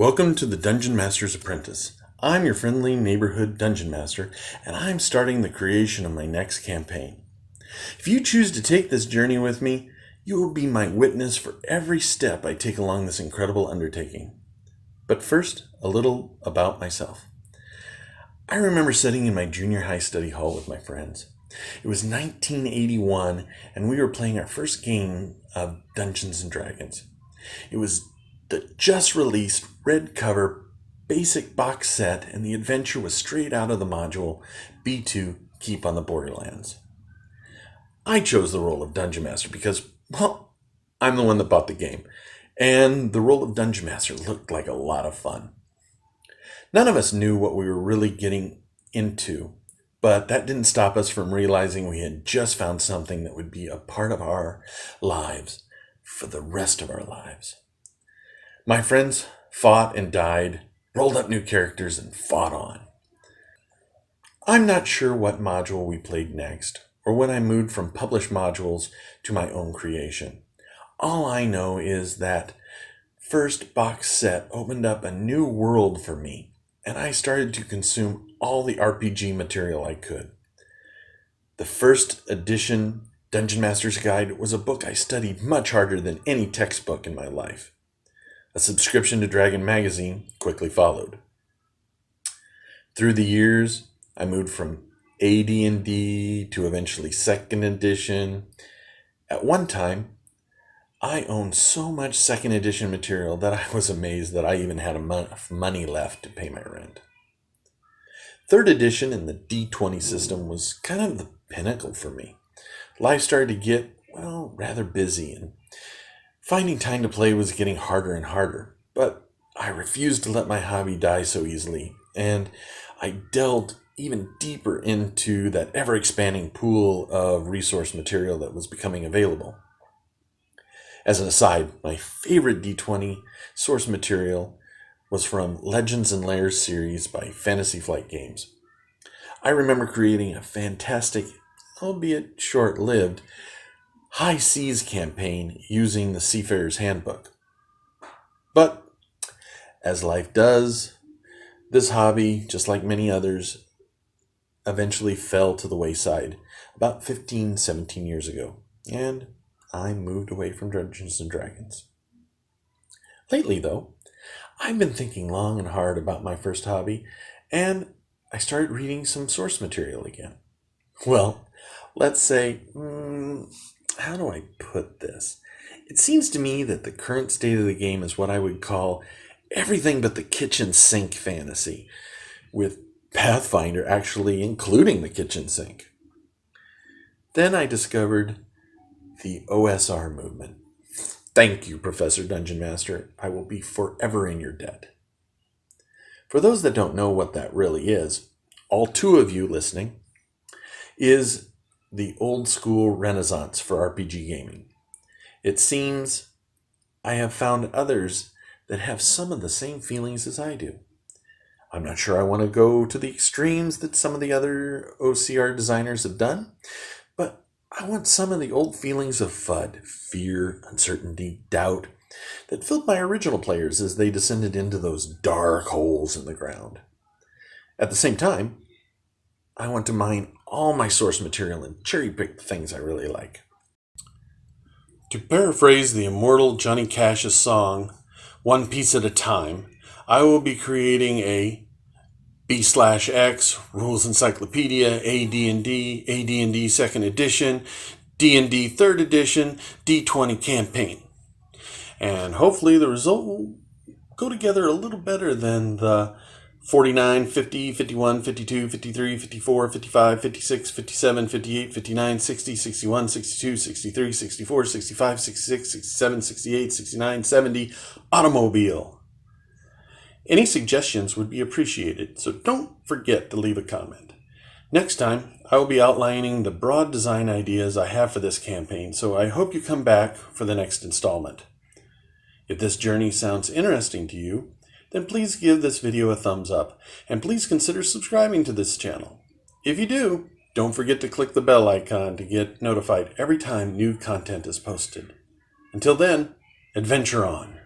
Welcome to the Dungeon Master's Apprentice. I'm your friendly neighborhood Dungeon Master, and I'm starting the creation of my next campaign. If you choose to take this journey with me, you will be my witness for every step I take along this incredible undertaking. But first, a little about myself. I remember sitting in my junior high study hall with my friends. It was 1981, and we were playing our first game of Dungeons & Dragons. It was the just released red cover basic box set, and the adventure was straight out of the module B2 Keep on the Borderlands. I chose the role of Dungeon Master because, well, I'm the one that bought the game, and the role of Dungeon Master looked like a lot of fun. None of us knew what we were really getting into, but that didn't stop us from realizing we had just found something that would be a part of our lives for the rest of our lives. My friends fought and died, rolled up new characters, and fought on. I'm not sure what module we played next, or when I moved from published modules to my own creation. All I know is that first box set opened up a new world for me, and I started to consume all the RPG material I could. The first edition Dungeon Master's Guide was a book I studied much harder than any textbook in my life. A subscription to Dragon Magazine quickly followed. Through the years, I moved from AD&D to eventually 2nd edition. At one time, I owned so much 2nd edition material that I was amazed that I even had enough money left to pay my rent. 3rd edition and the D20 system was kind of the pinnacle for me. Life started to get, rather busy, and finding time to play was getting harder and harder, but I refused to let my hobby die so easily, and I delved even deeper into that ever-expanding pool of resource material that was becoming available. As an aside, my favorite D20 source material was from Legends and Lairs series by Fantasy Flight Games. I remember creating a fantastic, albeit short-lived, High Seas campaign using the Seafarer's Handbook. But, as life does, this hobby, just like many others, eventually fell to the wayside about 17 years ago, and I moved away from Dungeons & Dragons. Lately, though, I've been thinking long and hard about my first hobby, and I started reading some source material again. Well, let's say, how do I put this? It seems to me that the current state of the game is what I would call everything but the kitchen sink fantasy, with Pathfinder actually including the kitchen sink. Then I discovered the OSR movement. Thank you, Professor Dungeon Master. I will be forever in your debt. For those that don't know what that really is, all 2 of you listening, is the old school renaissance for RPG gaming. It seems I have found others that have some of the same feelings as I do. I'm not sure I want to go to the extremes that some of the other OCR designers have done, but I want some of the old feelings of FUD, fear, uncertainty, doubt, that filled my original players as they descended into those dark holes in the ground. At the same time, I want to mine all my source material and cherry-pick the things I really like. To paraphrase the immortal Johnny Cash's song, "One Piece at a Time," I will be creating a B/X, Rules Encyclopedia, AD&D, AD&D 2nd edition, D&D 3rd edition, D20 campaign. And hopefully the result will go together a little better than the 49, 50, 51, 52, 53, 54, 55, 56, 57, 58, 59, 60, 61, 62, 63, 64, 65, 66, 67, 68, 69, 70 automobile. Any suggestions would be appreciated, so don't forget to leave a comment. Next time, I will be outlining the broad design ideas I have for this campaign, so I hope you come back for the next installment. If this journey sounds interesting to you, then please give this video a thumbs up, and please consider subscribing to this channel. If you do, don't forget to click the bell icon to get notified every time new content is posted. Until then, adventure on.